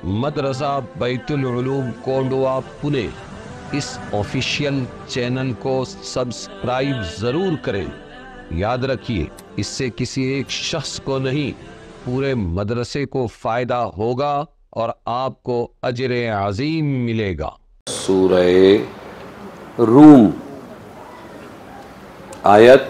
मदरसा बैतुल उलूम कोंडवा पुणे इस official channel को subscribe जरूर करें। याद रखिए, इससे किसी एक शख्स को नहीं, पूरे मदरसे को फायदा होगा और आपको अजर अजीम मिलेगा। सूरह रूम आयत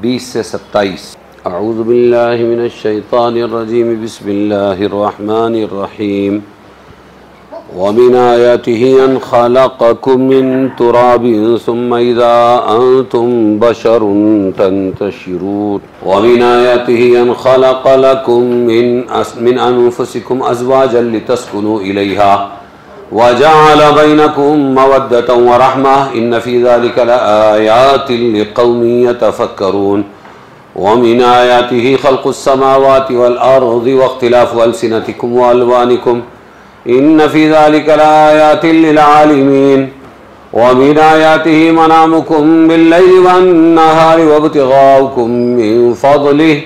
20 से 27। अऊज़ु बिल्लाहि मिनश शैतानिर रजीम, बिस्मिल्लाहिर रहमानिर रहीम। व मिन आयातिहि अन खलक़कुम मिन तुराबिन सुम्मा इज़ा अंतुम बशरुन तंतशिरून। व मिन आयातिहि अन खलक़ लकुम मिन अनफुसिकुम अज़वाजन लितस्कुनू इलैहा व जअल बैनकुम मवद्दतन व रहमह इन्न फ़ी ज़ालिका लआयातिन लिक़ौमिन यतफ़क्करून। व मिन आयातिहि ख़ल्क़ुस समावाति वल अर्ज़ि व इख़्तिलाफ़ु अलसिनतिकुम व अलवानिकुम इन्न फ़ी ज़ालिका लआयातिन लिलआलिमीन। व मिन आयातिहि मनामुकुम बिल्लैलि वन्नहारि व इब्तिग़ाउकुम मिन फ़ज़्लिहि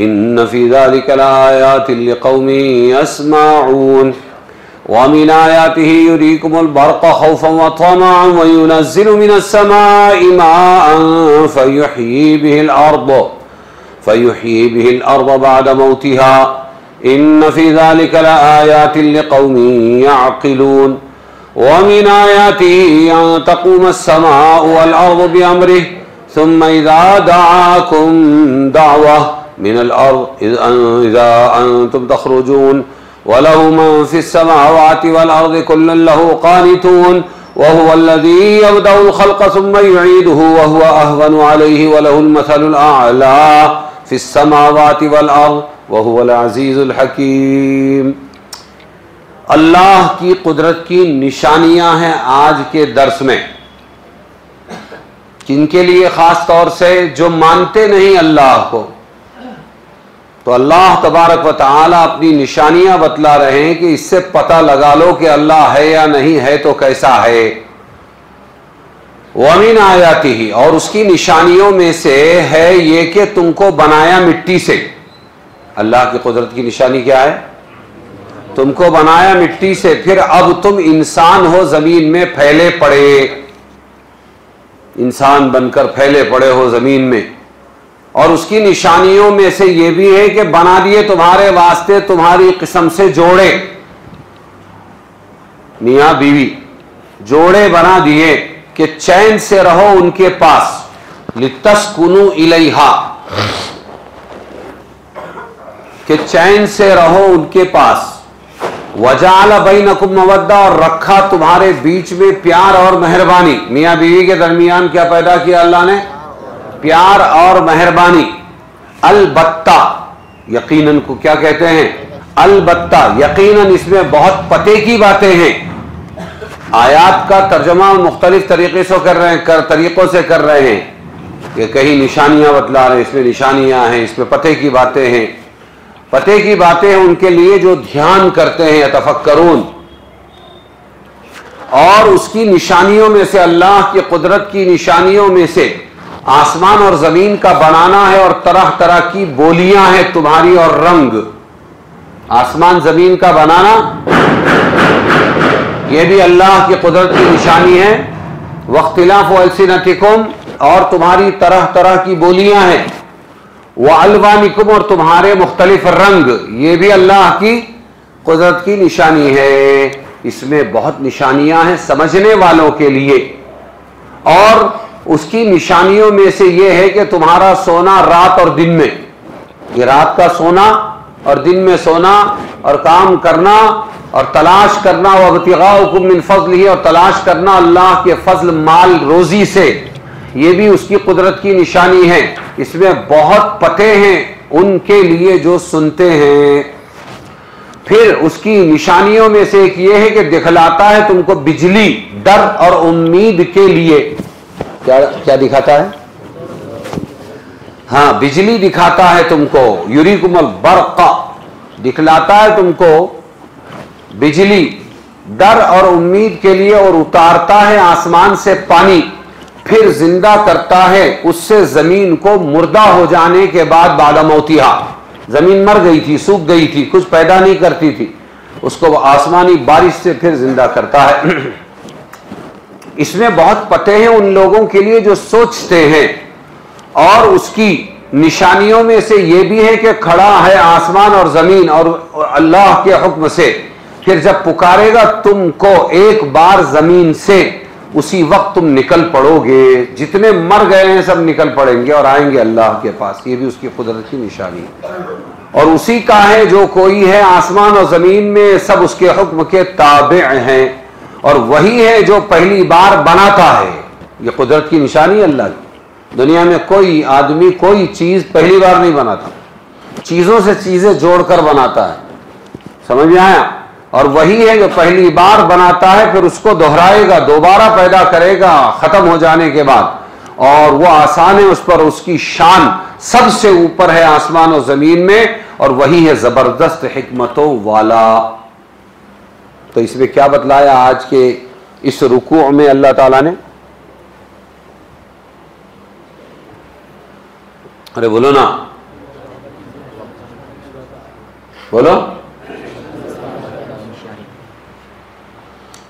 इन्न फ़ी ज़ालिका लआयातिन लिक़ौमिन यस्मऊन। व मिन आयातिहि युरीकुमुल बर्क़ ख़ौफ़न व तमअन व युनज़्ज़िलु मिनस समाइ माअन फ़युह्यी बिहिल अर्ज़ बअद मौतिहा इन्न फ़ी ज़ालिका लआयातिन लिक़ौमिन यअक़िलून। व मिन आयातिहि अन तक़ूमस समाअु वल अर्ज़ु बिअम्रिहि सुम्मा इज़ा दअाकुम दअवह मिनल अर्ज़ इज़ा अंतुम तख़रुजून व लहु मन फ़िस समावाति वल अर्ज़ि कुल्लुन लहु क़ानितून व हुवल्लज़ी यब्दअुल ख़ल्क़ सुम्मा युईदुहु व हुवा अहवनु अलैहि व लहुल मसलुल अअला फ़िस समावाति वल अर्ज़ व हुवल अज़ीज़ुल हकीम। अल्लाह की कुदरत की निशानियां हैं आज के दर्स में। किनके लिए? ख़ास तौर से जो मानते नहीं अल्लाह को, तो अल्लाह तबारक व तआला अपनी निशानियां बतला रहे हैं कि इससे पता लगा लो कि अल्लाह है या नहीं है तो कैसा है। व मिन आयातिही, और उसकी निशानियों में से है ये कि तुमको बनाया मिट्टी से। अल्लाह की कुदरत की निशानी क्या है? तुमको बनाया मिट्टी से, फिर अब तुम इंसान हो, जमीन में फैले पड़े, इंसान बनकर फैले पड़े हो जमीन में। और उसकी निशानियों में से यह भी है कि बना दिए तुम्हारे वास्ते तुम्हारी किस्म से जोड़े, मियां बीवी जोड़े बना दिए कि चैन से रहो उनके पास। लितस्कुनू इलैहा, कि चैन से रहो उनके पास। वजाल बैनकुम मवद्दा, और रखा तुम्हारे बीच में प्यार और मेहरबानी। मियां बीवी के दरमियान क्या पैदा किया अल्लाह ने? प्यार और मेहरबानी। अलबत्ता, यकीनन को क्या कहते हैं? अलबत्ता, यकीनन इसमें बहुत पते की बातें हैं। आयात का तर्जमा मुख्तलिफ तरीके से तरीकों से कर रहे हैं कि कहीं निशानियां बतला रहे हैं, इसमें निशानियां हैं, इसमें पते की बातें हैं। पते की बातें हैं उनके लिए जो ध्यान करते हैं, यतफक्करून। और उसकी निशानियों में से, अल्लाह की कुदरत की निशानियों में से आसमान और जमीन का बनाना है, और तरह तरह की बोलियां हैं तुम्हारी और रंग। आसमान जमीन का बनाना यह भी अल्लाह की कुदरत की निशानी है। वख्तिलाफ़ु अलसिनतिकुम, और तुम्हारी तरह तरह की बोलियां हैं। व अलवानिकुम, और तुम्हारे मुख्तलिफ रंग, ये भी अल्लाह की कुदरत की निशानी है। इसमें बहुत निशानियां हैं समझने वालों के लिए। और उसकी निशानियों में से यह है कि तुम्हारा सोना रात और दिन में, ये रात का सोना और दिन में सोना, और काम करना और तलाश करना, व इब्तिग़ाउकुम मिन फ़ज़्लिही, और तलाश करना अल्लाह के फजल माल रोजी से, ये भी उसकी कुदरत की निशानी है। इसमें बहुत पते हैं उनके लिए जो सुनते हैं। फिर उसकी निशानियों में से एक ये है कि दिखलाता है तुमको बिजली, डर और उम्मीद के लिए। क्या क्या दिखाता है? हाँ, बिजली दिखाता है तुमको। युरीकुमुल बर्क़, दिखलाता है तुमको बिजली, डर और उम्मीद के लिए। और उतारता है आसमान से पानी, फिर जिंदा करता है उससे जमीन को मुर्दा हो जाने के बाद, बाद मौतिहा, जमीन मर गई थी, सूख गई थी, कुछ पैदा नहीं करती थी, उसको वो आसमानी बारिश से फिर जिंदा करता है। इसमें बहुत पते हैं उन लोगों के लिए जो सोचते हैं, और उसकी निशानियों में से यह भी है कि खड़ा है आसमान और जमीन और अल्लाह के हुक्म से, फिर जब पुकारेगा तुमको एक बार जमीन से, उसी वक्त तुम निकल पड़ोगे, जितने मर गए हैं सब निकल पड़ेंगे और आएंगे अल्लाह के पास। ये भी उसकी कुदरत की निशानी है। और उसी का है जो कोई है आसमान और जमीन में, सब उसके हुक्म के ताबे हैं, और वही है जो पहली बार बनाता है। ये कुदरत की निशानी है अल्लाह की। दुनिया में कोई आदमी कोई चीज पहली बार नहीं बनाता, चीजों से चीजें जोड़कर बनाता है, समझ में आया? और वही है जो पहली बार बनाता है, फिर उसको दोहराएगा, दोबारा पैदा करेगा खत्म हो जाने के बाद, और वो आसान है उस पर, उसकी शान सबसे ऊपर है आसमान और जमीन में, और वही है जबरदस्त हिकमतों वाला। तो इसमें क्या बतलाया आज के इस रुकू में अल्लाह ताला ने? अरे बोलो ना, बोलो।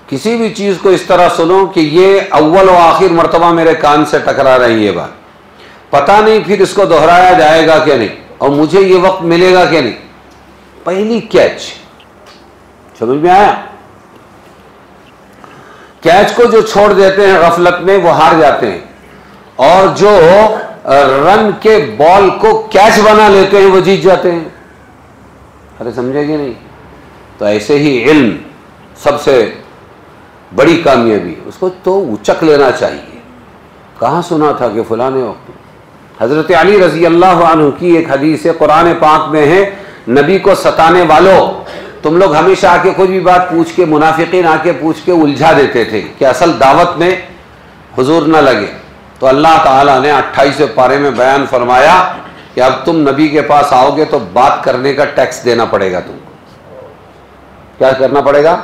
किसी भी चीज को इस तरह सुनो कि ये अव्वल और आखिर मर्तबा मेरे कान से टकरा रही है बात, पता नहीं फिर इसको दोहराया जाएगा क्या नहीं, और मुझे ये वक्त मिलेगा क्या नहीं। पहली कैच, समझ में आया? कैच को जो छोड़ देते हैं गफलत में वो हार जाते हैं, और जो रन के बॉल को कैच बना लेते हैं वो जीत जाते हैं। अरे समझेंगे नहीं? तो ऐसे ही इल्म सबसे बड़ी कामयाबी, उसको तो उचक लेना चाहिए। कहाँ सुना था कि फलाने वक्त हजरत अली रजी अल्लाह अन्हु की एक हदीस है, कुरान पाक में है, नबी को सताने वालों, तुम लोग हमेशा आके कोई भी बात पूछ के, मुनाफिकीन आके पूछ के उलझा देते थे कि असल दावत में हुजूर न लगे। तो अल्लाह ताला ने 28वें पारे में बयान फरमाया कि अब तुम नबी के पास आओगे तो बात करने का टैक्स देना पड़ेगा तुमको। क्या करना पड़ेगा?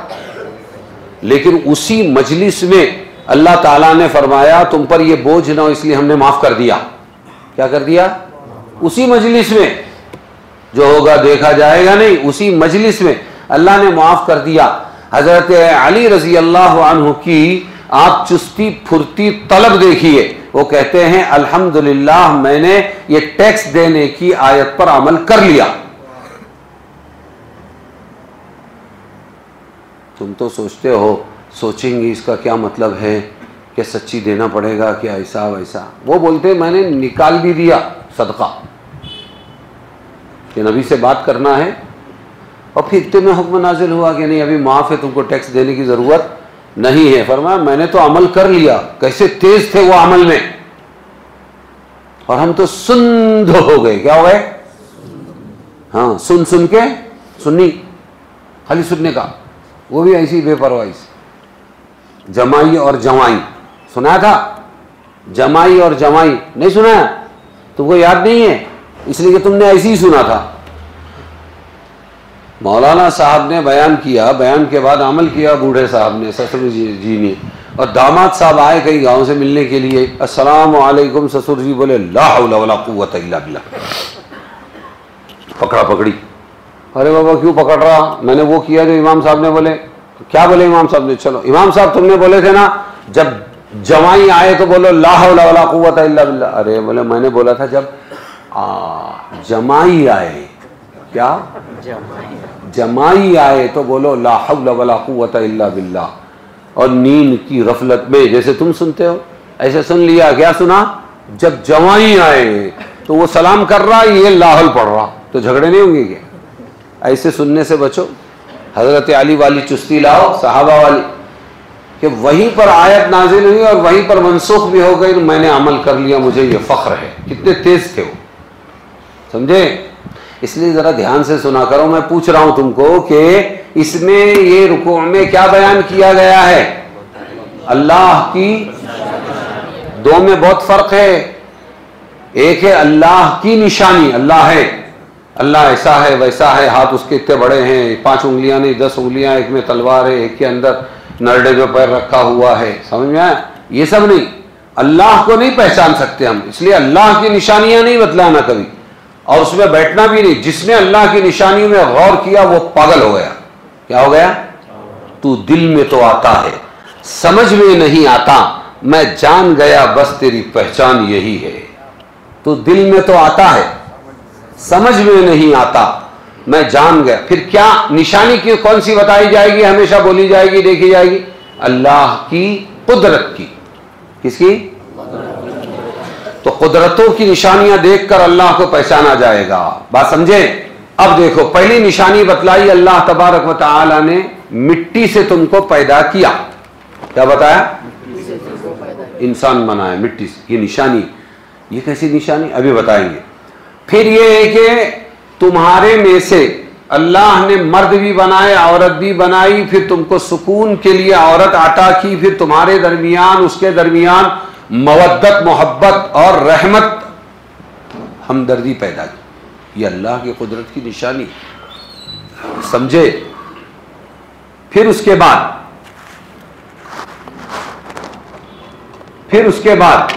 लेकिन उसी मजलिस में अल्लाह ताला ने फरमाया तुम पर यह बोझ ना हो इसलिए हमने माफ कर दिया। क्या कर दिया? उसी मजलिस में, जो होगा देखा जाएगा नहीं, उसी मजलिस में अल्लाह ने माफ कर दिया। हजरत अली रजी अल्लाह अन्हु की आप चुस्ती फुर्ती तलब देखिए, वो कहते हैं अल्हम्दुलिल्लाह मैंने ये टैक्स देने की आयत पर अमल कर लिया। तुम तो सोचते हो, सोचेंगे इसका क्या मतलब है कि सच्ची देना पड़ेगा, क्या ऐसा वैसा। वो बोलते मैंने निकाल भी दिया सदका कि नबी से बात करना है, और फिर तुम्हें हुक्म नाजिल हुआ कि नहीं अभी माफ है, तुमको टैक्स देने की जरूरत नहीं है। फरमाया मैंने तो अमल कर लिया। कैसे तेज थे वो अमल में, और हम तो सुंध हो गए। क्या हो गए? हाँ, सुन सुन के सुन्नी, खाली सुनने का, वो भी ऐसी बेपरवाही से। जमाई और जवाई सुनाया था? जमाई और जवाई नहीं सुनाया? तुमको याद नहीं है इसलिए कि तुमने ऐसे ही सुना था। मौलाना साहब ने बयान किया, बयान के बाद अमल किया बूढ़े साहब ने, ससुर जी ने, और दामाद साहब आए कई गांव से मिलने के लिए। अस्सलाम वालेकुम। ससुर जी बोले ला हौला वला कुव्वत इल्ला बिल्लाह। पकड़ा पकड़ी। अरे बाबा क्यों पकड़ रहा? मैंने वो किया जो इमाम साहब ने बोले। क्या बोले इमाम साहब ने? चलो इमाम साहब तुमने बोले थे ना जब जवाई आए तो बोलो ला हौला वला कुव्वत इल्ला बिल्लाह। अरे बोले मैंने बोला था जब जमाई आए। क्या? जमाई आए तो बोलो ला हौला वला कुव्वत इल्ला बिल्लाह। और नींद की गफलत में जैसे तुम सुनते हो ऐसे सुन लिया। क्या सुना? जब जवाई आए तो वो सलाम कर रहा, ये लाहौल पढ़ रहा, तो झगड़े नहीं होंगे क्या? ऐसे सुनने से बचो। हजरत अली वाली चुस्ती लाओ, सहाबा वाली, कि वहीं पर आयत नाजिल हुई और वहीं पर मनसूख भी हो गई, मैंने अमल कर लिया, मुझे ये फख्र है। कितने तेज थे वो, समझे? इसलिए जरा ध्यान से सुना करो। मैं पूछ रहा हूं तुमको कि इसमें ये रुकू में क्या बयान किया गया है? अल्लाह की। दो में बहुत फर्क है। एक है अल्लाह की निशानी, अल्लाह है, अल्लाह ऐसा है वैसा है, हाथ उसके इतने बड़े हैं, 5 उंगलियां नहीं 10 उंगलियां, एक में तलवार है, एक के अंदर नरडे में पैर रखा हुआ है। समझ में आया? ये सब नहीं। अल्लाह को नहीं पहचान सकते हम, इसलिए अल्लाह की निशानियां नहीं बतलाना कभी। और उसमें बैठना भी नहीं। जिसने अल्लाह की निशानी में गौर किया वो पागल हो गया। क्या हो गया? तू दिल में तो आता है, समझ में नहीं आता, मैं जान गया बस तेरी पहचान यही है। तू दिल में तो आता है, समझ में नहीं आता, मैं जान गया। फिर क्या निशानी की कौन सी बताई जाएगी, हमेशा बोली जाएगी, देखी जाएगी? अल्लाह की कुदरत की। किसकी? तो कुदरतों की निशानियां देखकर अल्लाह को पहचाना जाएगा। बात समझे? अब देखो, पहली निशानी बतलाई अल्लाह तबारक व तआला ने मिट्टी से तुमको पैदा किया। क्या बताया? इंसान बनाया मिट्टी से। ये निशानी, ये कैसी निशानी अभी बताएंगे। फिर ये है कि तुम्हारे में से अल्लाह ने मर्द भी बनाए, औरत भी बनाई, फिर तुमको सुकून के लिए औरत अता की, फिर तुम्हारे दरमियान उसके दरमियान मवद्दत, मोहब्बत और रहमत, हमदर्दी पैदा की। ये अल्लाह की कुदरत की निशानी, समझे? फिर उसके बाद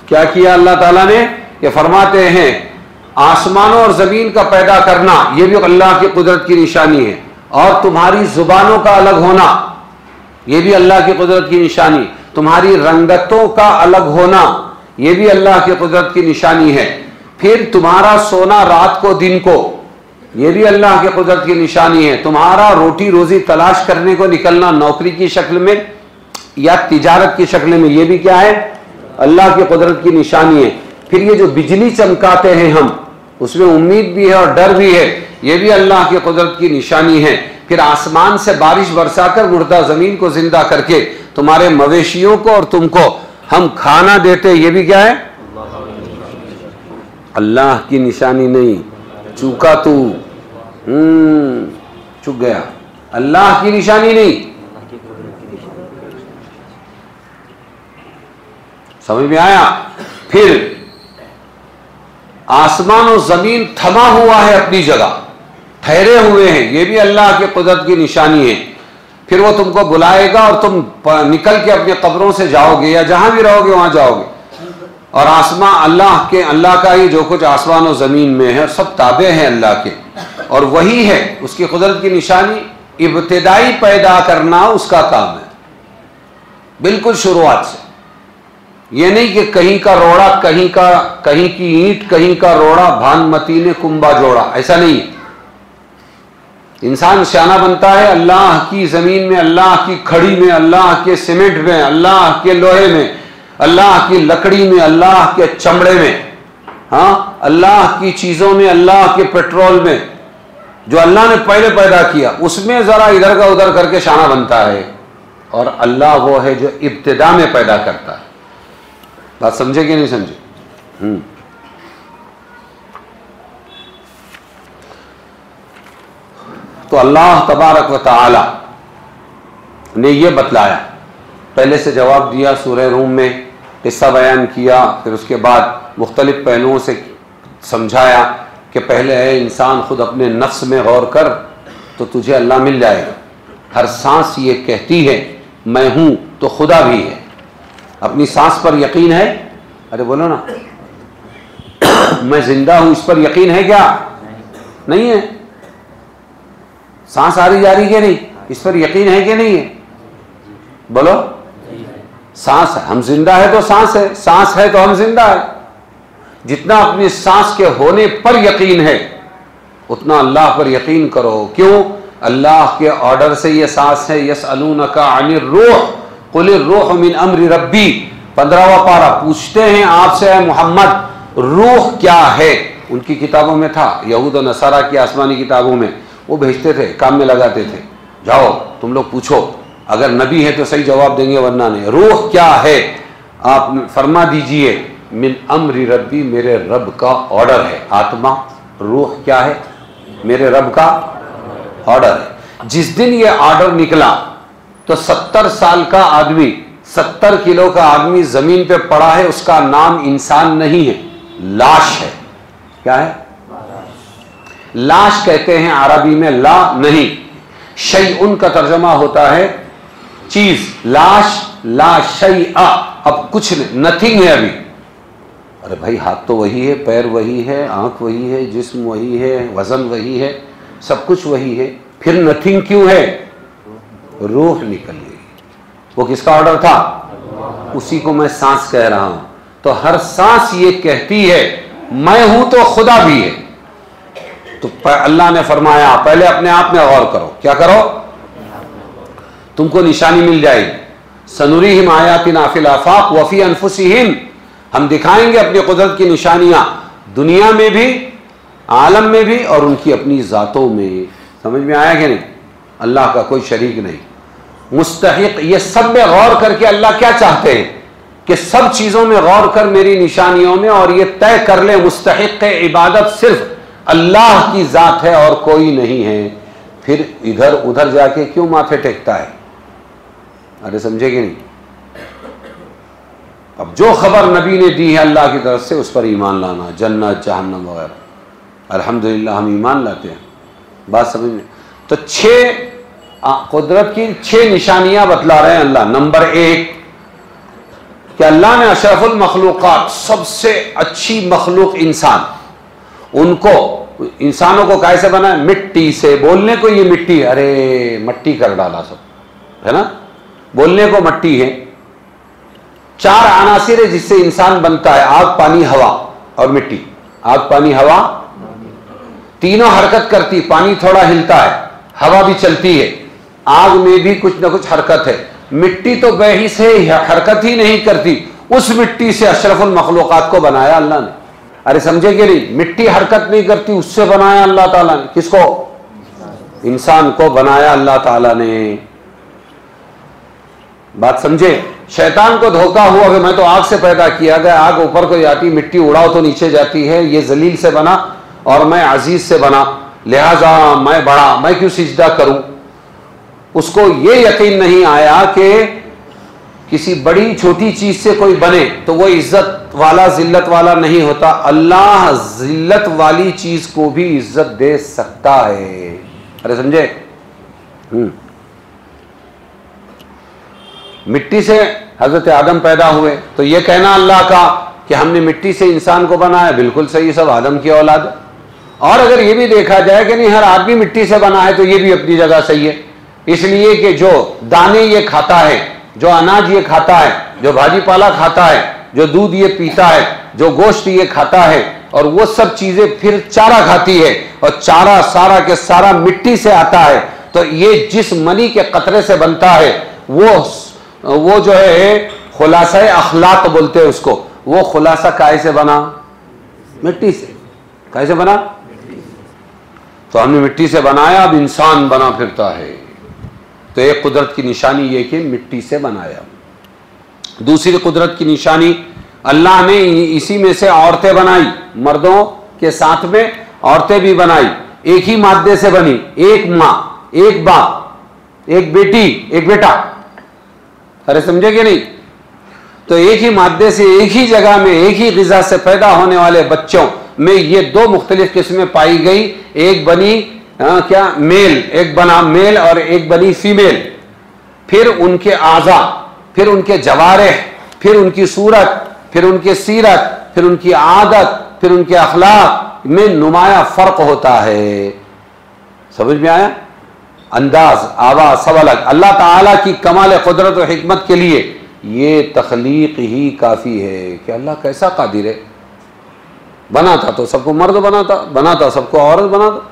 क्या किया अल्लाह ताला ने? ये फरमाते हैं आसमानों और जमीन का पैदा करना ये भी अल्लाह की कुदरत की निशानी है, और तुम्हारी जुबानों का अलग होना ये भी अल्लाह की कुदरत की निशानी, तुम्हारी रंगतों का अलग होना ये भी अल्लाह की कुदरत की निशानी है। फिर तुम्हारा सोना रात को दिन को ये भी अल्लाह की कुदरत की निशानी है। तुम्हारा रोटी रोजी तलाश करने को निकलना, नौकरी की शक्ल में या तिजारत की शक्ल में, ये भी क्या है? अल्लाह की कुदरत की निशानी है। फिर ये जो बिजली चमकाते हैं हम, उसमें उम्मीद भी है और डर भी है, ये भी अल्लाह की कुदरत की निशानी है। फिर आसमान से बारिश बरसाकर मुर्दा जमीन को जिंदा करके तुम्हारे मवेशियों को और तुमको हम खाना देते, ये भी क्या है? अल्लाह की निशानी नहीं। चूका तू, चूक गया। अल्लाह की निशानी नहीं। समझ में आया? फिर आसमान और जमीन थमा हुआ है अपनी जगह, ठहरे हुए हैं, ये भी अल्लाह की कुदरत की निशानी है। फिर वो तुमको बुलाएगा और तुम निकल के अपने कब्रों से जाओगे या जहां भी रहोगे वहां जाओगे। और आसमान अल्लाह का ही जो कुछ आसमान और जमीन में है सब ताबे हैं अल्लाह के, और वही है उसकी कुदरत की निशानी। इब्तिदाई पैदा करना उसका काम है, बिल्कुल शुरुआत से। ये नहीं कि कहीं का रोड़ा, कहीं की ईंट, कहीं का रोड़ा, भानुमती ने कुंभा जोड़ा, ऐसा नहीं। इंसान सियाना बनता है अल्लाह की जमीन में, अल्लाह की खड़ी में, अल्लाह के सीमेंट में, अल्लाह के लोहे में, अल्लाह की लकड़ी में, अल्लाह के चमड़े में, हाँ, अल्लाह की चीजों में, अल्लाह के पेट्रोल में, जो अल्लाह ने पहले पैदा किया उसमें जरा इधर का उधर करके शाना बनता है। और अल्लाह वो है जो इब्तिदा में पैदा करता है। बात समझे कि नहीं समझे? तो अल्लाह तबारक व तआला ने यह बतलाया, पहले से जवाब दिया सूरह रूम में, किस्सा बयान किया, फिर उसके बाद मुख्तलिफ पहलुओं से समझाया कि पहले है इंसान खुद अपने नफ्स में गौर कर तो तुझे अल्लाह मिल जाएगा। हर सांस ये कहती है मैं हूं तो खुदा भी है। अपनी सांस पर यकीन है? अरे बोलो ना, मैं जिंदा हूं इस पर यकीन है क्या? नहीं है। सांस आ रही जा रही कि नहीं, इस पर यकीन है कि नहीं है? बोलो। सांस है, हम जिंदा है तो सांस है, सांस है तो हम जिंदा है। जितना अपनी सांस के होने पर यकीन है उतना अल्लाह पर यकीन करो। क्यों? अल्लाह के ऑर्डर से ये सांस है। यसअलूनका अनिर रूह कुल रूह मिन अम्रि रब्बी, 15वां पारा। पूछते हैं आपसे है मोहम्मद रूह क्या है? उनकी किताबों में था, यहूद और नसारा की आसमानी किताबों में वो भेजते थे, काम में लगाते थे, जाओ तुम लोग पूछो, अगर नबी है तो सही जवाब देंगे वरना नहीं। रूह क्या है? आप फरमा दीजिए मिन अम्रि रब्बी, मेरे रब का ऑर्डर है। आत्मा रूह क्या है? मेरे रब का ऑर्डर है। जिस दिन ये ऑर्डर निकला तो 70 साल का आदमी, 70 किलो का आदमी जमीन पे पड़ा है, उसका नाम इंसान नहीं है, लाश है। क्या है? लाश कहते हैं अरबी में, ला नहीं। शैउन का तर्जमा होता है चीज, लाश, ला शैअ, अब कुछ नहीं, नथिंग है, अभी अरे भाई हाथ तो वही है, पैर वही है, आंख वही है, जिस्म वही है, वजन वही है, सब कुछ वही है, फिर नथिंग क्यों है? रूह निकल गई। वो किसका ऑर्डर था? उसी को मैं सांस कह रहा हूं। तो हर सांस ये कहती है मैं हूं तो खुदा भी है। तो अल्लाह ने फरमाया पहले अपने आप में गौर करो। क्या करो? तुमको निशानी मिल जाएगी। सनुरीहिम आयातिना फिल आफाक व फी अनफुसिहिम, हम दिखाएंगे अपनी कुदरत की निशानियां दुनिया में भी, आलम में भी, और उनकी अपनी जातों में। समझ में आया कि नहीं? अल्लाह का कोई शरीक नहीं, मुस्तहिक। ये सब में गौर करके अल्लाह क्या चाहते हैं कि सब चीजों में गौर कर मेरी निशानियों में, और ये तय कर ले मुस्तहिक के इबादत सिर्फ अल्लाह की जात है और कोई नहीं है। फिर इधर उधर जाके क्यों माथे टेकता है? अरे समझे कि नहीं? अब जो खबर नबी ने दी है अल्लाह की तरफ से, उस पर ईमान लाना, जन्नत जहन्नम वगैरह। अल्हम्दुलिल्लाह हम ईमान लाते हैं। बात समझ में? तो 6 कुदरत की 6 निशानियां बतला रहे हैं अल्लाह। नंबर 1 कि अल्लाह ने अशरफुल मखलूकात, सबसे अच्छी मखलूक इंसान, उनको, इंसानों को कैसे बनाया? मिट्टी से। बोलने को ये मिट्टी, अरे मट्टी कर डाला सब, है ना? बोलने को मट्टी है। 4 अनासिर है जिससे इंसान बनता है, आग पानी हवा और मिट्टी। आग पानी हवा तीनों हरकत करती, पानी थोड़ा हिलता है, हवा भी चलती है, आग में भी कुछ ना कुछ हरकत है। मिट्टी तो बेहिस है, हरकत ही नहीं करती। उस मिट्टी से अशरफुल मखलूकात को बनाया अल्लाह ने। अरे समझे कि नहीं? मिट्टी हरकत नहीं करती, उससे बनाया अल्लाह ताला ने। किसको? इंसान को बनाया अल्लाह ताला ने। बात समझे? शैतान को धोखा हुआ कि मैं तो आग से पैदा किया गया, आग ऊपर को जाती, मिट्टी उड़ाओ तो नीचे जाती है, ये जलील से बना और मैं अजीज से बना, लिहाजा मैं बड़ा, मैं क्यों सिजदा करूं? उसको ये यकीन नहीं आया कि किसी बड़ी छोटी चीज से कोई बने तो वो इज्जत वाला जिल्लत वाला नहीं होता। अल्लाह जिल्लत वाली चीज को भी इज्जत दे सकता है। अरे समझे? मिट्टी से हजरत आदम पैदा हुए, तो ये कहना अल्लाह का कि हमने मिट्टी से इंसान को बनाया, बिल्कुल सही, सब आदम की औलाद है। और अगर ये भी देखा जाए कि नहीं हर आदमी मिट्टी से बना है, तो ये भी अपनी जगह सही है। इसलिए कि जो दाने ये खाता है, जो अनाज ये खाता है, जो भाजी पाला खाता है, जो दूध ये पीता है, जो गोश्त ये खाता है, और वो सब चीजें फिर चारा खाती है, और चारा सारा के सारा मिट्टी से आता है। तो ये जिस मनी के कतरे से बनता है, वो जो है खुलासा अखलाक बोलते हैं उसको, वो खुलासा काहे से बना? मिट्टी से। काहे से बना? तो हमने मिट्टी से बनाया, अब इंसान बना फिरता है। तो एक कुदरत की निशानी ये कि मिट्टी से बनाया। दूसरी कुदरत की निशानी, अल्लाह ने इसी में से औरतें बनाई, मर्दों के साथ में औरतें भी बनाई, एक ही मादे से बनी, एक माँ, एक बाप, एक बेटी, एक बेटा। अरे समझे कि नहीं? तो एक ही मादे से, एक ही जगह में, एक ही ग़िज़ा से पैदा होने वाले बच्चों में ये 2 मुख्तलिफ किस्में पाई गई। एक बनी क्या मेल, एक बना मेल और एक बनी फीमेल। फिर उनके आज़ा, फिर उनके जवारिह, फिर उनकी सूरत, फिर उनकी सीरत, फिर उनकी आदत, फिर उनके अखलाक में नुमाया फर्क होता है। समझ में आया? अंदाज, आवाज सब अलग। अल्लाह ताला की कमाल कुदरत और हिकमत के लिए ये तख्लीक ही काफ़ी है कि अल्लाह कैसा कादिर है। बनाता तो सबको मर्द बनाता सबको औरत बनाता,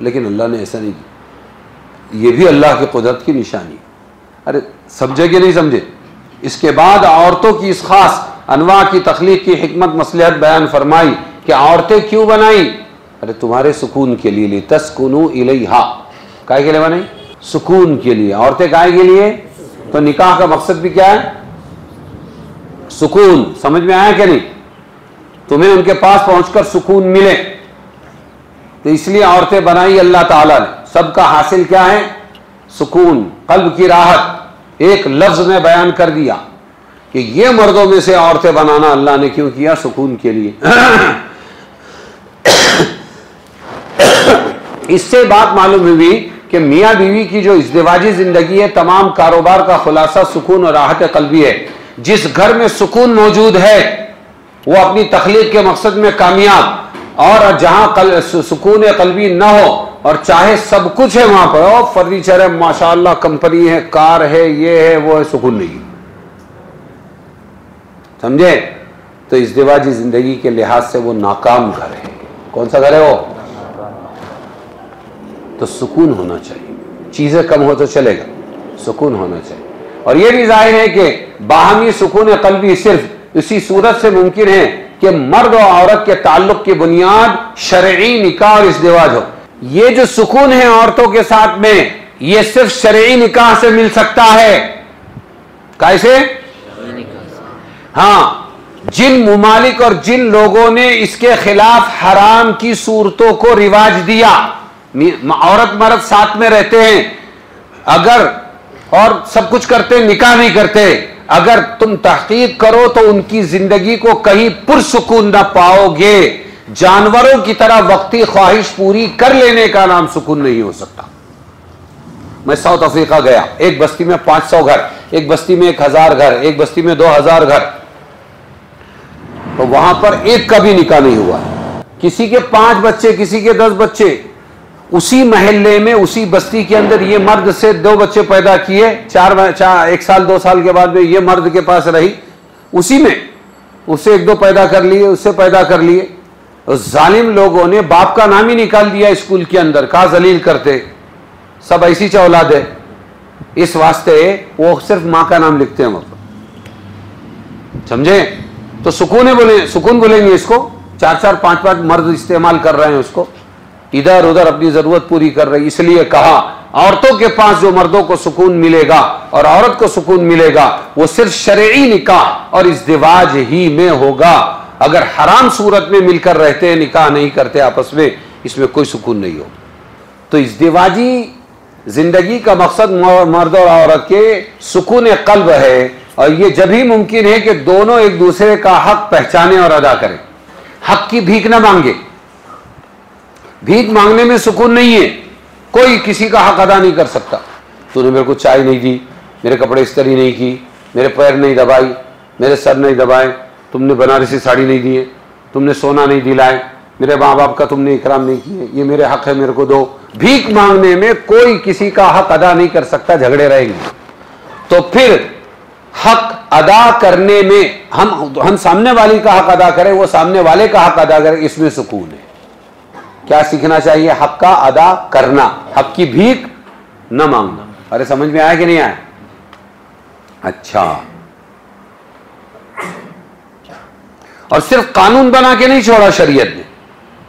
लेकिन अल्लाह ने ऐसा नहीं किया। ये भी अल्लाह की कुदरत की निशानी। अरे समझे कि नहीं समझे? इसके बाद औरतों की इस खास अनवा की तख्लीक की हिकमत मसलहत बयान फरमाई कि औरतें क्यों बनाई? अरे तुम्हारे सुकून के लिए, लितस्कुनू इलैहा। काहे के लिए बनाई? सुकून के लिए। औरतें काहे के लिए? तो निकाह का मकसद भी क्या है? सुकून। समझ में आया क्या नहीं? तुम्हें उनके पास पहुंचकर सुकून मिले, तो इसलिए औरतें बनाई अल्लाह ताला ने। सबका हासिल क्या है? सुकून, कल्ब की राहत। एक लफ्ज में बयान कर दिया कि ये मर्दों में से औरतें बनाना अल्लाह ने क्यों किया? सुकून के लिए। इससे बात मालूम हुई कि मियाँ बीवी की जो इज़्दिवाजी जिंदगी है, तमाम कारोबार का खुलासा सुकून और राहत कल्बी है। जिस घर में सुकून मौजूद है वो अपनी तखलीक के मकसद में कामयाब, और जहां सुकून कल्बी ना हो और चाहे सब कुछ है वहां पर, और फर्नीचर है माशाअल्लाह, कंपनी है, कार है, ये है वो है, सुकून नहीं, समझे? तो इज़्दिवाजी जिंदगी के लिहाज से वो नाकाम घर है। कौन सा घर है वो? तो सुकून होना चाहिए, चीजें कम हो तो चलेगा, सुकून होना चाहिए। और ये भी जाहिर है कि बाहमी सुकून कल्बी सिर्फ इसी सूरत से मुमकिन है कि मर्द और औरत के ताल्लुक की बुनियाद शरई निकाह और इज़्दिवाज हो। ये जो सुकून है औरतों के साथ में, ये सिर्फ शरई निकाह से मिल सकता है। कैसे? हाँ, जिन मुमालिक और जिन लोगों ने इसके खिलाफ हराम की सूरतों को रिवाज दिया, औरत मर्द साथ में रहते हैं अगर, और सब कुछ करते, निकाह नहीं करते, अगर तुम तहकीक करो तो उनकी जिंदगी को कहीं पुरसुकून ना पाओगे। जानवरों की तरह वक्ती ख्वाहिश पूरी कर लेने का नाम सुकून नहीं हो सकता। मैं साउथ अफ्रीका गया, एक बस्ती में 500 घर, एक बस्ती में 1000 घर, एक बस्ती में 2000 घर, तो वहां पर एक का भी निकाह नहीं हुआ। किसी के 5 बच्चे, किसी के 10 बच्चे, उसी महल्ले में, उसी बस्ती के अंदर ये मर्द से 2 बच्चे पैदा किए, 1 साल 2 साल के बाद में ये मर्द के पास रही, उसी में उससे 1-2 पैदा कर लिए, उससे पैदा कर लिए। जालिम लोगों ने बाप का नाम ही निकाल दिया स्कूल के अंदर, कहा जलील करते, सब ऐसी औलाद है, इस वास्ते वो सिर्फ मां का नाम लिखते हैं, मतलब समझे? तो सुकून बोले, सुकून बोलेंगे इसको, 4-4 5-5 मर्द इस्तेमाल कर रहे हैं उसको, इधर उधर अपनी जरूरत पूरी कर रही। इसलिए कहा औरतों के पास जो मर्दों को सुकून मिलेगा और औरत को सुकून मिलेगा वो सिर्फ शरई निकाह और इज़्दिवाज ही में होगा। अगर हराम सूरत में मिलकर रहते हैं, निकाह नहीं करते आपस में, इसमें कोई सुकून नहीं हो। तो इज़्दिवाजी जिंदगी का मकसद मर्द और औरत के सुकून कल्ब है, और ये जब ही मुमकिन है कि दोनों एक दूसरे का हक पहचाने और अदा करें। हक की भीख ना मांगे, भीख मांगने में सुकून नहीं है। कोई किसी का हक अदा नहीं कर सकता। तूने मेरे को चाय नहीं दी, मेरे कपड़े इस्त्री नहीं की, मेरे पैर नहीं दबाई, मेरे सर नहीं दबाए, तुमने बनारसी साड़ी नहीं दी है, तुमने सोना नहीं दिलाए, मेरे माँ बाप का तुमने इकराम नहीं किए, ये मेरे हक है, मेरे को दो। भीख मांगने में कोई किसी का हक अदा नहीं कर सकता, झगड़े रहेंगे। तो फिर हक अदा करने में हम सामने वाली का हक अदा करें, वो सामने वाले का हक अदा करे, इसमें सुकून है। क्या सीखना चाहिए? हक का अदा करना, हक की भीख न मांगना। अरे समझ में आया कि नहीं आया? अच्छा, और सिर्फ कानून बना के नहीं छोड़ा शरीयत ने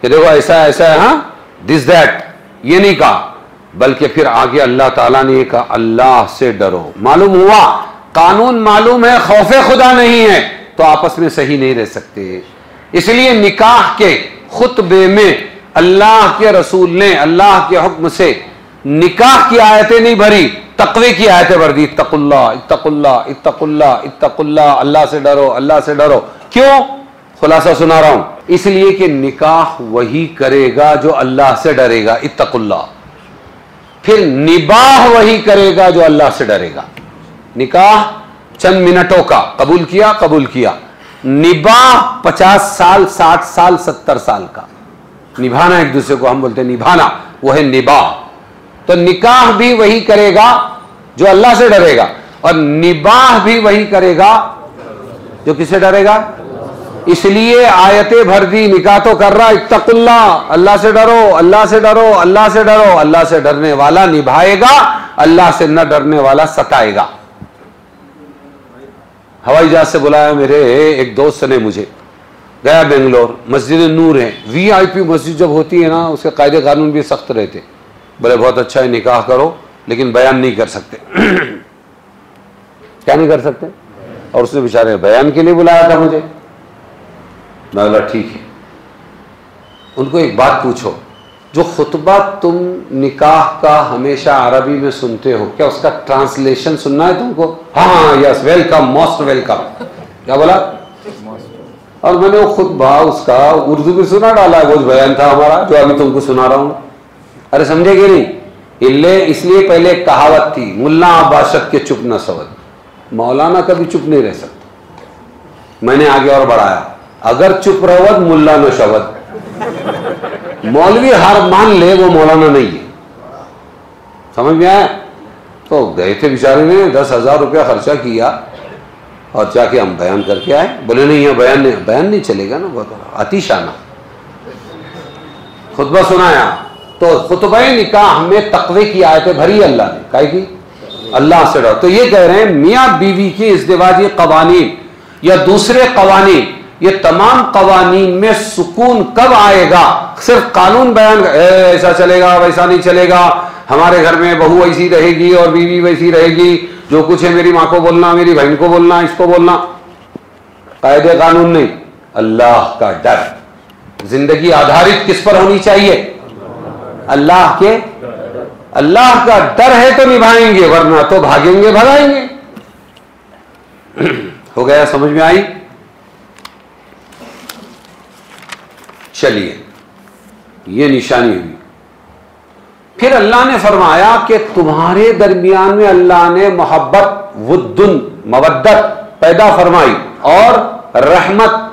कि देखो ऐसा ऐसा है, हाँ दिस दैट, ये नहीं कहा, बल्कि फिर आगे अल्लाह ताला ने कहा अल्लाह से डरो। मालूम हुआ कानून मालूम है, खौफे खुदा नहीं है, तो आपस में सही नहीं रह सकते। इसलिए निकाह के खुतबे में अल्लाह के रसूल ने अल्लाह के हुक्म से निकाह की आयतें नहीं भरी, तकवे की आयतें भर दी। इत्तकुल्लाह इत्तकुल्लाह इत्तकुल्लाह इत्तकुल्लाह, अल्लाह से डरो, अल्लाह से डरो। क्यों? खुलासा सुना रहा हूं, इसलिए कि निकाह वही करेगा जो अल्लाह से डरेगा, इत्तकुल्लाह। फिर निबाह वही करेगा जो अल्लाह से डरेगा। निकाह चंद मिनटों का, कबूल किया कबूल किया। निबाह 50 साल 60 साल 70 साल का निभाना, एक दूसरे को हम बोलते हैं निभाना, वो है निबाह। तो निकाह भी वही करेगा जो अल्लाह से डरेगा, और निबाह भी वही करेगा जो किससे डरेगा। इसलिए आयतें भर दी, निकाह तो कर रहा, इत्तकुल्लाह, अल्लाह से डरो, अल्लाह से डरो, अल्लाह से डरो। अल्लाह से डरने वाला निभाएगा, अल्लाह से न डरने वाला सताएगा। हवाई जहाज से बुलाया मेरे एक दोस्त ने मुझे, गया बेंगलोर, मस्जिद नूर है, VIP मस्जिद जब होती है ना, उसके कायदे कानून भी सख्त रहते। बोले बहुत अच्छा है, निकाह करो, लेकिन बयान नहीं कर सकते। क्या नहीं कर सकते? और उसने बेचारे बयान के लिए बुलाया था मुझे। मैं बोला ठीक है। उनको एक बात पूछो, जो खुतबा तुम निकाह का हमेशा अरबी में सुनते हो, क्या उसका ट्रांसलेशन सुनना है तुमको? हाँ यस, वेलकम, मोस्ट वेलकम। क्या बोला? और मैंने वो खुतबा उसका उर्दू में सुना डाला, वो बयान था हमारा जो अभी तुमको सुना रहा हूं। अरे समझे कि नहीं? इसलिए पहले कहावत थी, मुल्ला बाशत के चुप न सवद। मौलाना कभी चुप नहीं रह सकता। मैंने आगे और बढ़ाया, अगर चुप रहोत मुल्ला न शवद। मौलवी हार मान ले वो मौलाना नहीं है। समझ में आया? तो गए थे बेचारे ने 10,000 रुपया खर्चा किया और जाके हम बयान करके आए। बोले नहीं है बयान नहीं चलेगा ना, बहुत अतिशाना खुतबा सुनाया। तो खुतबा निकाह में तकवे की आयतें भरी अल्लाह ने, काहे की? अल्लाह से डरो। तो ये कह रहे हैं मियाँ बीवी की इज़्दिवाजी कवानीन या दूसरे कवानीन, ये तमाम कवानीन में सुकून कब आएगा? सिर्फ कानून बयान ऐसा चलेगा वैसा नहीं चलेगा, हमारे घर में बहू ऐसी रहेगी और बीवी वैसी रहेगी, जो कुछ है मेरी माँ को बोलना, मेरी बहन को बोलना, इसको बोलना, कायदे कानून नहीं, अल्लाह का डर। जिंदगी आधारित किस पर होनी चाहिए? अल्लाह के, अल्लाह का डर है तो निभाएंगे, वरना तो भागेंगे भगाएंगे। हो गया? समझ में आई? चलिए, ये निशानी हुई। फिर अल्लाह ने फरमाया कि तुम्हारे दरमियान में अल्लाह ने मोहब्बत, वुद्दुन, मवद्दत पैदा फरमाई और रहमत,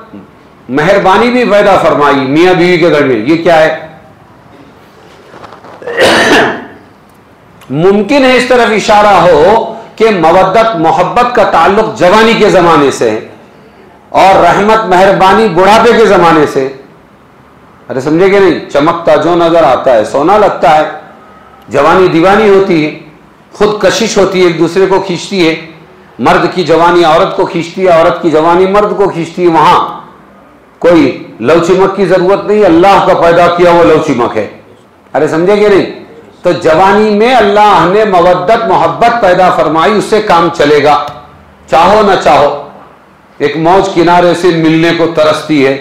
मेहरबानी भी पैदा फरमाई मियाँ बीवी के दरमियान। ये क्या है? मुमकिन है इस तरफ इशारा हो कि मवद्दत, मोहब्बत का ताल्लुक जवानी के जमाने से और रहमत, मेहरबानी बुढ़ापे के जमाने से। अरे समझे कि नहीं? चमकता जो नजर आता है सोना लगता है। जवानी दीवानी होती है, खुद कशिश होती है, एक दूसरे को खींचती है। मर्द की जवानी औरत को खींचती है, औरत की जवानी मर्द को खींचती है। वहां कोई लवचिमक की जरूरत नहीं, अल्लाह का पैदा किया हुआ लवचिमक है। अरे समझे कि नहीं? तो जवानी में अल्लाह ने मवद्दत, मोहब्बत पैदा फरमाई, उससे काम चलेगा चाहो ना चाहो। एक मौज किनारे से मिलने को तरसती है,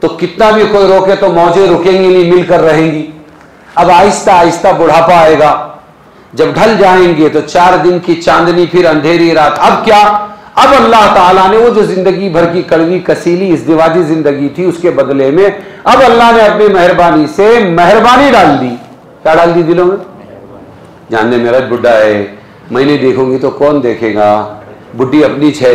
तो कितना भी कोई रोके तो मौजें रुकेंगी नहीं, मिलकर रहेंगी। अब आहिस्ता आहिस्ता बुढ़ापा आएगा, जब ढल जाएंगे तो 4 दिन की चांदनी, फिर अंधेरी रात। अब क्या? अब अल्लाह ताला ने वो जो जिंदगी भर की कड़वी कसीली इज़्दिवाजी जिंदगी थी, उसके बदले में अब अल्लाह ने अपनी मेहरबानी से मेहरबानी डाल दी। क्या डाल दी दिलों में? जानने मेरा बुढ़ा है, मैं नहीं देखूंगी तो कौन देखेगा, बुढ़ी अपनी छे,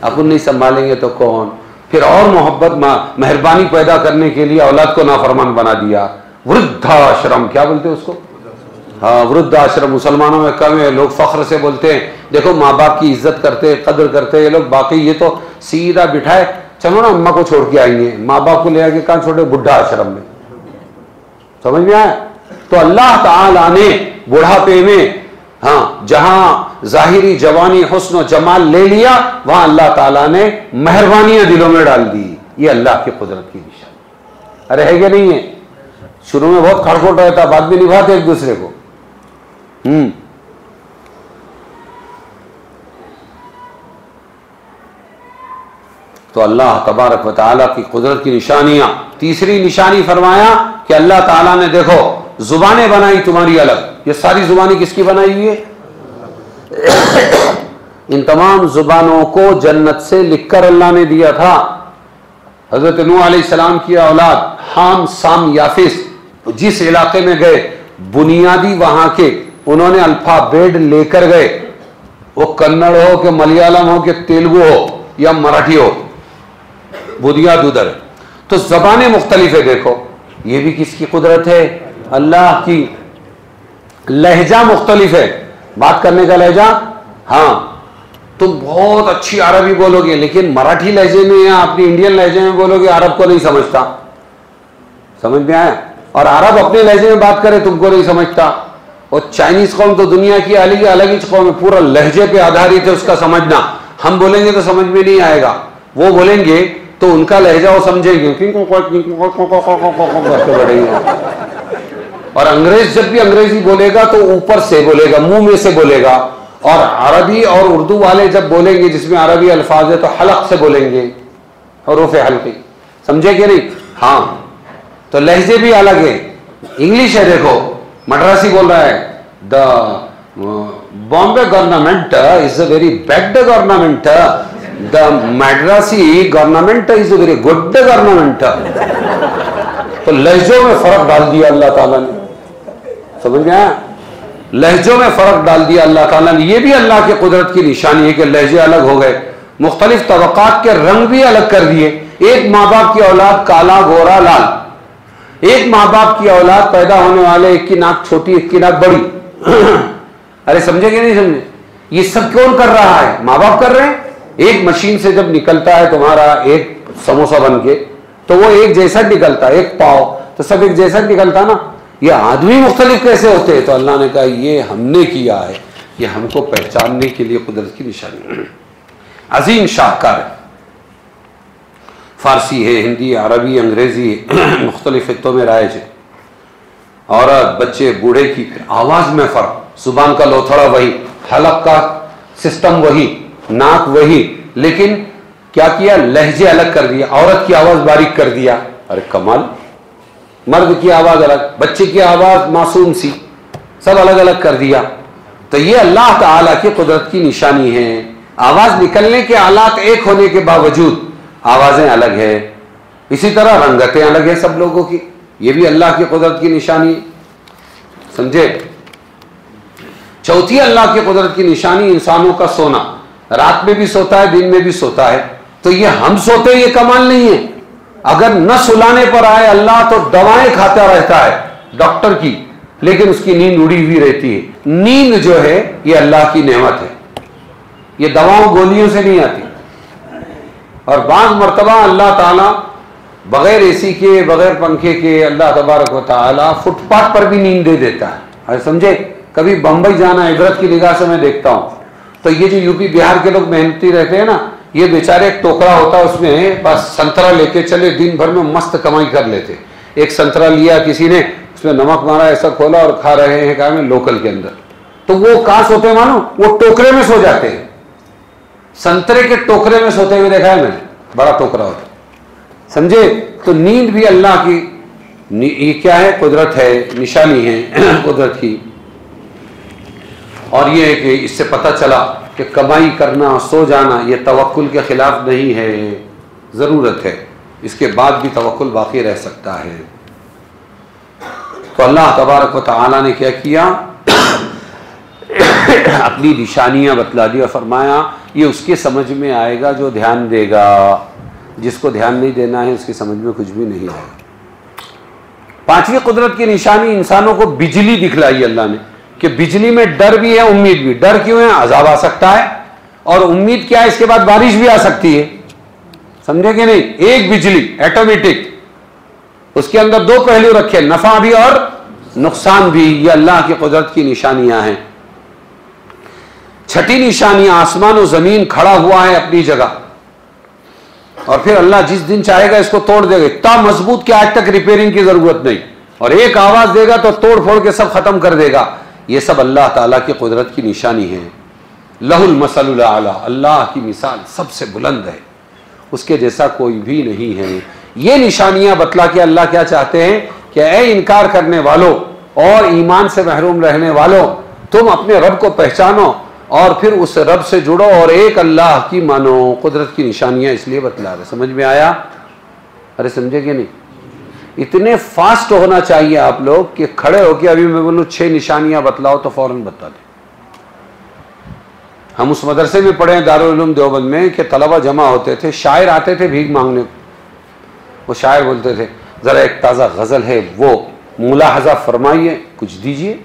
अपन नहीं संभालेंगे तो कौन। फिर और मोहब्बत, मेहरबानी पैदा करने के लिए औलाद को नाफरमान बना दिया। वृद्धाश्रम, क्या बोलते हैं उसको? हाँ, वृद्धाश्रम मुसलमानों में कम है। लोग फख्र से बोलते हैं देखो माँ बाप की इज्जत करते, कदर करते ये लोग। बाकी ये तो सीधा बिठाए, चलो ना अम्मा को छोड़ के आएंगे, माँ बाप को ले आके कहाँ छोड़े? बुढ़ा आश्रम में। समझ में आया? तो अल्लाह ताला ने बुढ़ापे में, हाँ, जहां जाहिरी जवानी हुस्न जमाल ले लिया, वहां अल्लाह ताला ने मेहरबानियां दिलों में डाल दी। ये अल्लाह की कुदरत की निशानी। अरे है कि नहीं है? शुरू में बहुत खड़खोट रहता, बाद में निभाते एक दूसरे को। तो अल्लाह तबारक व तआला की कुदरत की निशानियां। तीसरी निशानी फरमाया कि अल्लाह ताला ने देखो जुबानें बनाई तुम्हारी अलग। ये सारी जुबानें किसकी बनाई हुई है? इन तमाम जुबानों को जन्नत से लिखकर अल्लाह ने दिया था। हजरत नूह अलैहिस्सलाम की औलाद हाम, साम, याफिस जिस इलाके में गए, बुनियादी वहां के उन्होंने अल्फाबेट लेकर गए। वो कन्नड़ हो कि मलयालम हो कि तेलुगु हो या मराठी हो, बुनियाद उधर। तो जबानें मुख्तलिफ है। देखो ये भी किसकी कुदरत है? अल्लाह की। लहजा मुख्तलिफ है, बात करने का लहजा। हाँ, तुम बहुत अच्छी अरबी बोलोगे, लेकिन मराठी लहजे में या अपनी इंडियन लहजे में बोलोगे, अरब को नहीं समझता। समझ में आया? और अरब अपने लहजे में बात करे, तुमको नहीं समझता। और चाइनीज कौम तो दुनिया की अलग ही कौम है, पूरा लहजे पे आधारित है उसका समझना। हम बोलेंगे तो समझ में नहीं आएगा, वो बोलेंगे तो उनका लहजा वो समझेंगे। और अंग्रेज जब भी अंग्रेजी बोलेगा तो ऊपर से बोलेगा, मुंह में से बोलेगा। और अरबी और उर्दू वाले जब बोलेंगे जिसमें अरबी अल्फाज है तो हलक से बोलेंगे, हरूफ हल्की। समझे कि नहीं? हाँ, तो लहजे भी अलग है। इंग्लिश है, देखो मद्रासी बोल रहा है, the Bombay government is a very bad government, the Madrasi government is a very good government. तो लहजों में फर्क डाल दिया अल्लाह ताला ने। समझ में आया? लहजों में फर्क डाल दिया अल्लाह ताला ने। ये भी अल्लाह की कुदरत की निशानी है कि लहजे अलग हो गए, मुख्तलिफ तबकात के रंग भी अलग कर दिए। एक माँ बाप की औलाद काला गोरा लाल, एक माँ बाप की औलाद पैदा होने वाले एक की नाक छोटी एक की नाक बड़ी। अरे समझे कि नहीं समझे? ये सब कौन कर रहा है? माँ बाप कर रहे हैं। एक मशीन से जब निकलता है तुम्हारा एक समोसा बन के, तो वो एक जैसा निकलता है, एक पाव तो सब एक जैसा निकलता ना। ये आदमी मुख्तलिफ कैसे होते हैं? तो अल्लाह ने कहा ये हमने किया है, ये हमको पहचानने के लिए कुदरत की निशानी है। अजीम शाहकार है, फारसी है, हिंदी, अरबी, अंग्रेजी मुख्तलिफ खित्तों में राइज है। औरत, बच्चे, बूढ़े की आवाज में फर्क, जुबान का लोथड़ा वही, हलक का सिस्टम वही, नाक वही, लेकिन क्या किया? लहजे अलग कर दिया। औरत की आवाज बारीक कर दिया, अरे कमाल। मर्द की आवाज अलग, बच्चे की आवाज मासूम सी, सब अलग अलग कर दिया। तो ये अल्लाह ताला की कुदरत की निशानी है। आवाज निकलने के आलात एक होने के बावजूद आवाजें अलग है। इसी तरह रंगतें अलग है सब लोगों की, ये भी अल्लाह की कुदरत की निशानी, समझे? चौथी अल्लाह की कुदरत की निशानी इंसानों का सोना। रात में भी सोता है, दिन में भी सोता है। तो ये हम सोते ये कमाल नहीं है। अगर न सुलाने पर आए अल्लाह तो दवाएं खाता रहता है डॉक्टर की, लेकिन उसकी नींद उड़ी हुई रहती है। नींद जो है ये अल्लाह की नेमत है, ये दवाओं गोलियों से नहीं आती। और बाज़ मर्तबा अल्लाह ताला बगैर एसी के, बगैर पंखे के, अल्लाह तबारक व तआला फुटपाथ पर भी नींद दे देता है। अरे समझे? कभी बंबई जाना इबरत की निगाह से मैं देखता हूं, तो ये जो यूपी बिहार के लोग मेहनती रहते हैं ना, ये बेचारे एक टोकरा होता है, उसमें बस संतरा लेके चले, दिन भर में मस्त कमाई कर लेते। एक संतरा लिया किसी ने, उसमें नमक मारा, ऐसा खोला और खा रहे हैं कहा में लोकल के अंदर। तो वो कहां सोते हैं मानो? वो टोकरे में सो जाते हैं, संतरे के टोकरे में सोते हुए देखा है मैंने, बड़ा टोकरा होता, समझे? तो नींद भी अल्लाह की, ये क्या है? कुदरत है, निशानी है कुदरत की। और ये है कि इससे पता चला कि कमाई करना, सो जाना, ये तवक्कुल के खिलाफ नहीं है, ज़रूरत है। इसके बाद भी तवक्कुल बाकी रह सकता है। तो अल्लाह तबारक व तआला ने क्या किया? अपनी निशानियां बतला दी और फरमाया ये उसके समझ में आएगा जो ध्यान देगा, जिसको ध्यान नहीं देना है उसकी समझ में कुछ भी नहीं आएगा। पांचवी कुदरत की निशानी, इंसानों को बिजली दिखलाई अल्लाह ने, कि बिजली में डर भी है, उम्मीद भी। डर क्यों है? अजाब आ सकता है, और उम्मीद क्या है? इसके बाद बारिश भी आ सकती है, समझे कि नहीं? एक बिजली ऑटोमेटिक, उसके अंदर दो पहलू रखे, नफा भी और नुकसान भी। ये अल्लाह की कुदरत की निशानियां हैं। छठी निशानी, आसमान और जमीन खड़ा हुआ है अपनी जगह, और फिर अल्लाह जिस दिन चाहेगा इसको तोड़ देगा। इतना मजबूत कि आज तक रिपेयरिंग की जरूरत नहीं, और एक आवाज देगा तो तोड़ फोड़ के सब खत्म कर देगा। ये सब अल्लाह ताला की कुदरत की निशानी है। लहुल मसलुल आला, अल्लाह की मिसाल सबसे बुलंद है, उसके जैसा कोई भी नहीं है। ये निशानियां बतला के अल्लाह क्या चाहते हैं कि ऐ इनकार करने वालों और ईमान से महरूम रहने वालों, तुम अपने रब को पहचानो और फिर उस रब से जुड़ो और एक अल्लाह की मानो। कुदरत की निशानियां इसलिए बतला रहे। समझ में आया? अरे समझे कि नहीं? इतने फास्ट होना चाहिए आप लोग कि खड़े होकर अभी मैं बोलूं 6 निशानियां बतलाओ तो फौरन बता दें। हम उस मदरसे में पढ़े हैं दारुल उलूम देवबंद में कि तलबा जमा होते थे, शायर आते थे भीख मांगने। वो शायर बोलते थे जरा एक ताज़ा गज़ल है वो मुलाहजा फरमाइए, कुछ दीजिए।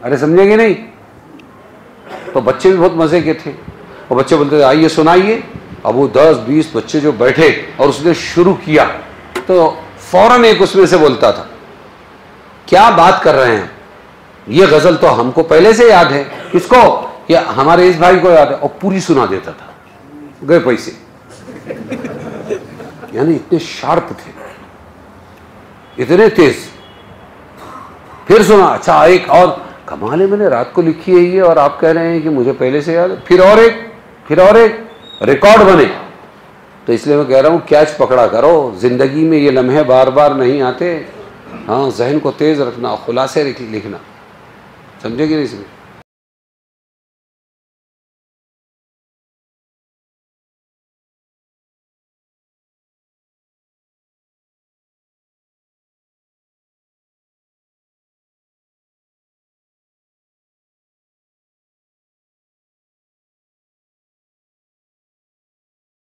अरे समझेंगे नहीं? तो बच्चे भी बहुत मज़े के थे, और बच्चे बोलते थे आइए सुनाइए। अब वो 10-20 बच्चे जो बैठे और उसने शुरू किया तो फौरन एक उसमें से बोलता था क्या बात कर रहे हैं, ये गज़ल तो हमको पहले से याद है। किसको? या हमारे इस भाई को याद है, और पूरी सुना देता था। गए पैसे। यानी इतने शार्प थे, इतने तेज। फिर सुना, अच्छा एक और कमाल है, मैंने रात को लिखी है ये और आप कह रहे हैं कि मुझे पहले से याद है। फिर और एक, फिर और एक, रिकॉर्ड बने। तो इसलिए मैं कह रहा हूं कैच पकड़ा करो, जिंदगी में ये लम्हे बार बार नहीं आते। हाँ, जहन को तेज रखना, खुलासे लिखना, समझे कि नहीं? इसमें